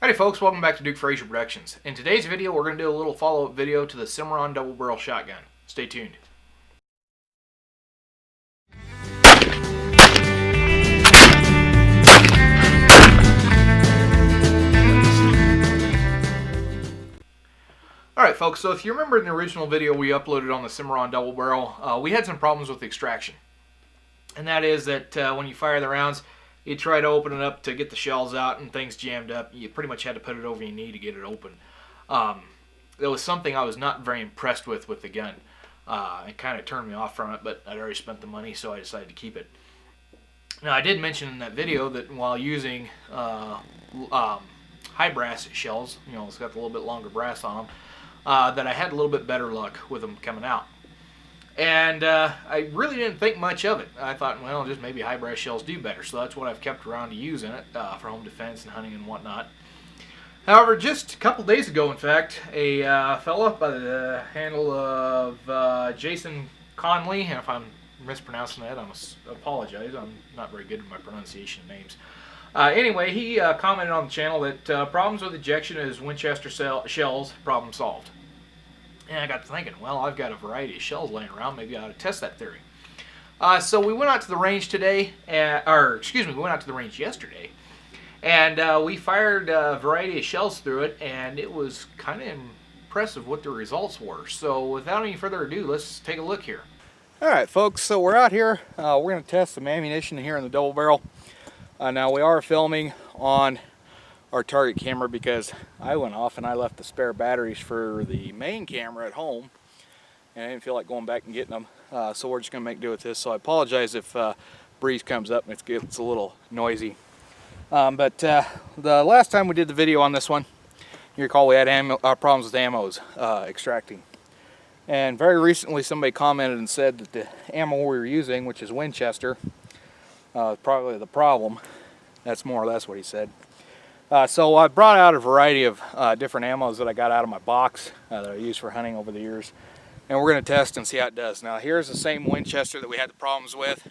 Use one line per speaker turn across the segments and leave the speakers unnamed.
Howdy folks, welcome back to Duke Frazier Productions. In today's video, we're going to do a little follow-up video to the Cimarron double barrel shotgun. Stay tuned. Alright folks, so if you remember in the original video we uploaded on the Cimarron double barrel, we had some problems with extraction. And that is that when you fire the rounds, you try to open it up to get the shells out and things jammed up. You pretty much had to put it over your knee to get it open. That was something I was not very impressed with the gun. It kind of turned me off from it, but I'd already spent the money, so I decided to keep it. Now, I did mention in that video that while using high brass shells, you know, it's got a little bit longer brass on them, that I had a little bit better luck with them coming out. And I really didn't think much of it. I thought, well, just maybe high brass shells do better, so that's what I've kept around to use in it for home defense and hunting and whatnot. However, just a couple days ago, in fact, a fella by the handle of Jason Conley, and if I'm mispronouncing that, I apologize. I'm not very good with my pronunciation of names. Anyway, he commented on the channel that problems with ejection is Winchester shells, problem solved. And I got to thinking, well, I've got a variety of shells laying around. Maybe I ought to test that theory. So we went out to the range today, we went out to the range yesterday, and we fired a variety of shells through it, and it was kind of impressive what the results were. So without any further ado, let's take a look here. All right, folks, so we're out here. We're going to test some ammunition here in the double barrel. Now, we are filming on our target camera because I went off and I left the spare batteries for the main camera at home, and I didn't feel like going back and getting them, so we're just going to make do with this. So I apologize if breeze comes up and it gets a little noisy. But the last time we did the video on this one, you recall we had problems with ammos extracting. And very recently somebody commented and said that the ammo we were using, which is Winchester, probably the problem. That's more or less what he said. So I brought out a variety of different ammos that I got out of my box that I used for hunting over the years, and we're going to test and see how it does. Now, here's the same Winchester that we had the problems with.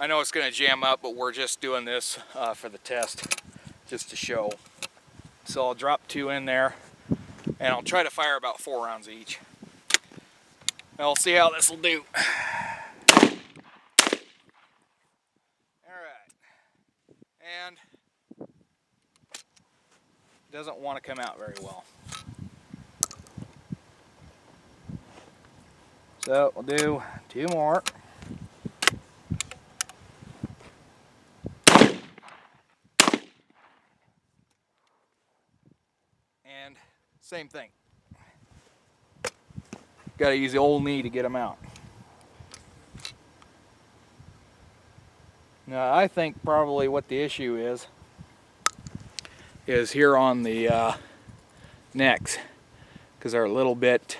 I know it's going to jam up, but we're just doing this for the test, just to show. So I'll drop 2 in there, and I'll try to fire about 4 rounds each. And we'll see how this will do. Alright, and doesn't want to come out very well. So we'll do 2 more. And same thing. Got to use the old knee to get them out. Now, I think probably what the issue is here on the necks, because they're a little bit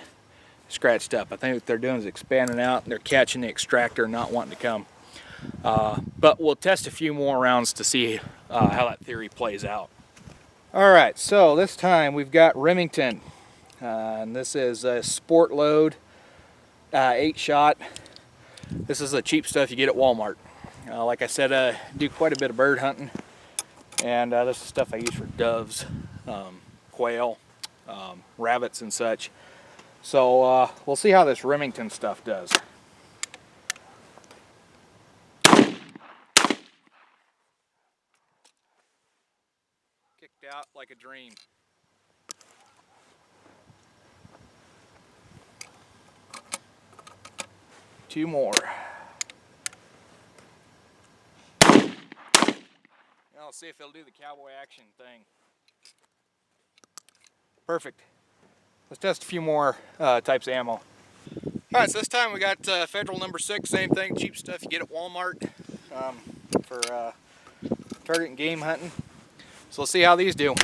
scratched up. I think what they're doing is expanding out and they're catching the extractor, not wanting to come. But we'll test a few more rounds to see how that theory plays out. Alright, so this time we've got Remington, and this is a sport load 8-shot. This is the cheap stuff you get at Walmart. Like I said, I do quite a bit of bird hunting, and this is stuff I use for doves, quail, rabbits and such. So we'll see how this Remington stuff does. Kicked out like a dream. Two more. Now let's see if it'll do the cowboy action thing. Perfect. Let's test a few more types of ammo. Alright, so this time we got Federal number 6, same thing, cheap stuff you get at Walmart for target and game hunting. So let's see how these do.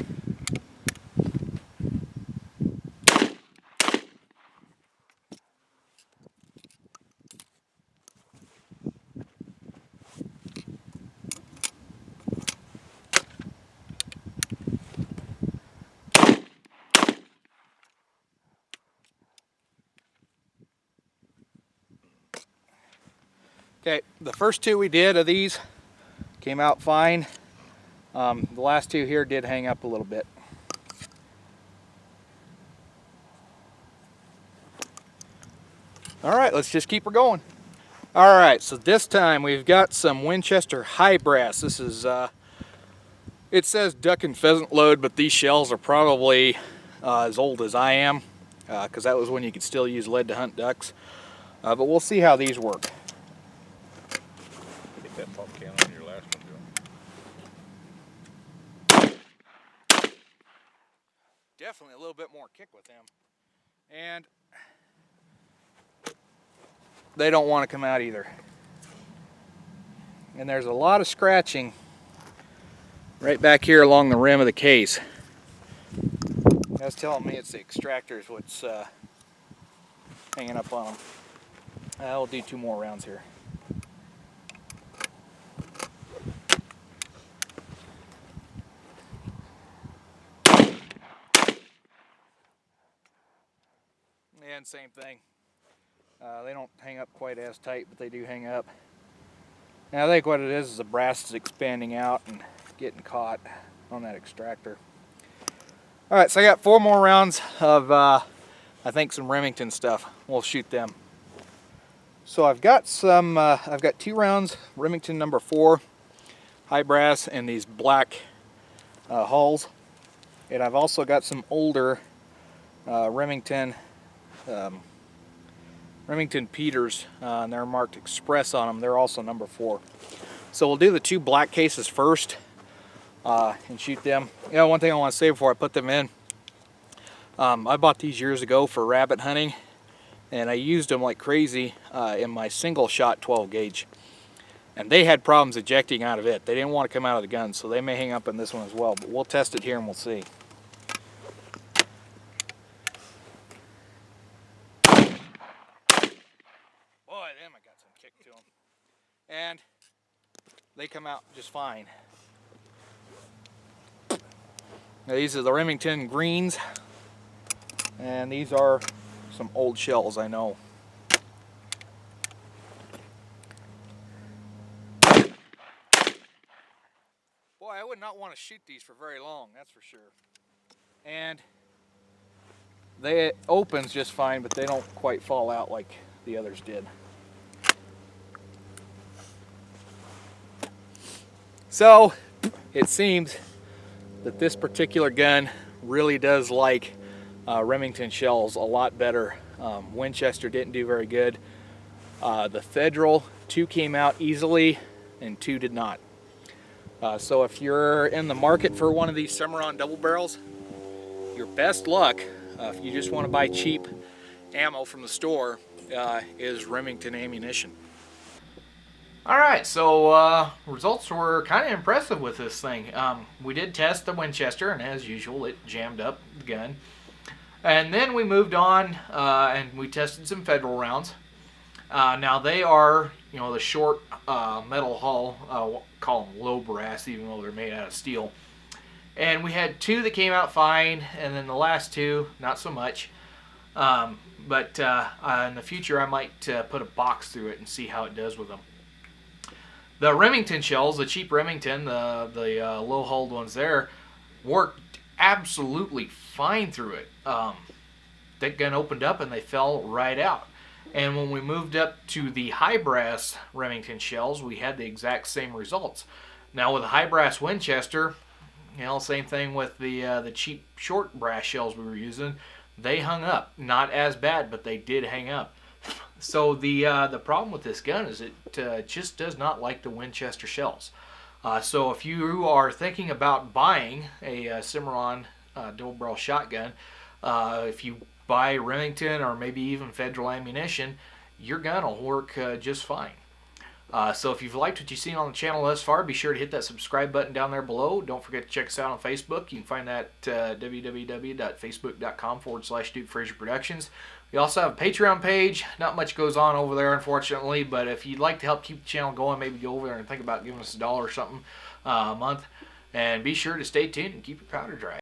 Okay, the first 2 we did of these came out fine. The last 2 here did hang up a little bit. All right, let's just keep her going. All right, so this time we've got some Winchester high brass. This is, it says duck and pheasant load, but these shells are probably as old as I am, because that was when you could still use lead to hunt ducks. But we'll see how these work.
I think that pump can on your last one, Joe.
Definitely a little bit more kick with them. And they don't want to come out either. And there's a lot of scratching right back here along the rim of the case. That's telling me it's the extractors what's hanging up on them. I'll do 2 more rounds here. And same thing. They don't hang up quite as tight, but they do hang up. Now I think what it is the brass is expanding out and getting caught on that extractor. Alright, so I got 4 more rounds of I think some Remington stuff. We'll shoot them. So I've got 2 rounds Remington number 4 high brass and these black hulls. And I've also got some older Remington Peters, and they're marked Express on them. They're also number 4. So we'll do the 2 black cases first and shoot them. You know, one thing I want to say before I put them in, I bought these years ago for rabbit hunting, and I used them like crazy in my single shot 12 gauge. And they had problems ejecting out of it. They didn't want to come out of the gun, so they may hang up in this one as well. But we'll test it here and we'll see. Them, I got some kick to them, and they come out just fine. Now these are the Remington greens, and these are some old shells, I know. Boy, I would not want to shoot these for very long, that's for sure. And it opens just fine, but they don't quite fall out like the others did. So it seems that this particular gun really does like Remington shells a lot better. Winchester didn't do very good. The Federal, 2 came out easily and 2 did not. So if you're in the market for one of these Cimarron double barrels, your best luck, if you just want to buy cheap ammo from the store, is Remington ammunition. Alright, so results were kind of impressive with this thing. We did test the Winchester, and as usual, it jammed up the gun. And then we moved on, and we tested some Federal rounds. Now they are, you know, the short metal hull, call them low brass, even though they're made out of steel. And we had 2 that came out fine, and then the last 2, not so much. But in the future, I might put a box through it and see how it does with them. The Remington shells, the cheap Remington, the low-hulled ones there, worked absolutely fine through it. That gun opened up and they fell right out. And when we moved up to the high brass Remington shells, we had the exact same results. Now with the high brass Winchester, you know, same thing with the cheap short brass shells we were using. They hung up. Not as bad, but they did hang up. So the problem with this gun is it just does not like the Winchester shells. So if you are thinking about buying a Cimarron double barrel shotgun, if you buy Remington or maybe even Federal ammunition, your gun will work just fine. So if you've liked what you've seen on the channel thus far, be sure to hit that subscribe button down there below. Don't forget to check us out on Facebook. You can find that at www.facebook.com/Duke Frazier Productions. We also have a Patreon page. Not much goes on over there, unfortunately, but if you'd like to help keep the channel going, maybe go over there and think about giving us $1 or something a month. And be sure to stay tuned and keep your powder dry.